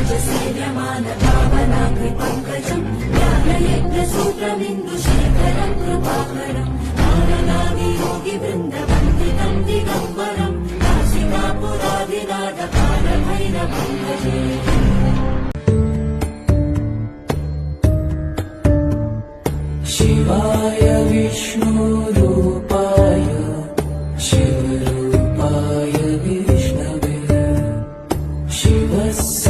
सेव्यमान भावनाग्रिपङ्कजम् ज्ञानयज्ञसूत्रमिन्दुशेखरम् कृपाकरम् माननादियोगिवृन्दवन्दितम् दिगम्बरम् काशिकापुरादिनाथकालभैरवम् भजे। शिवाय विष्णुरूपाय शिवरूपाय विष्णवे शिवस्य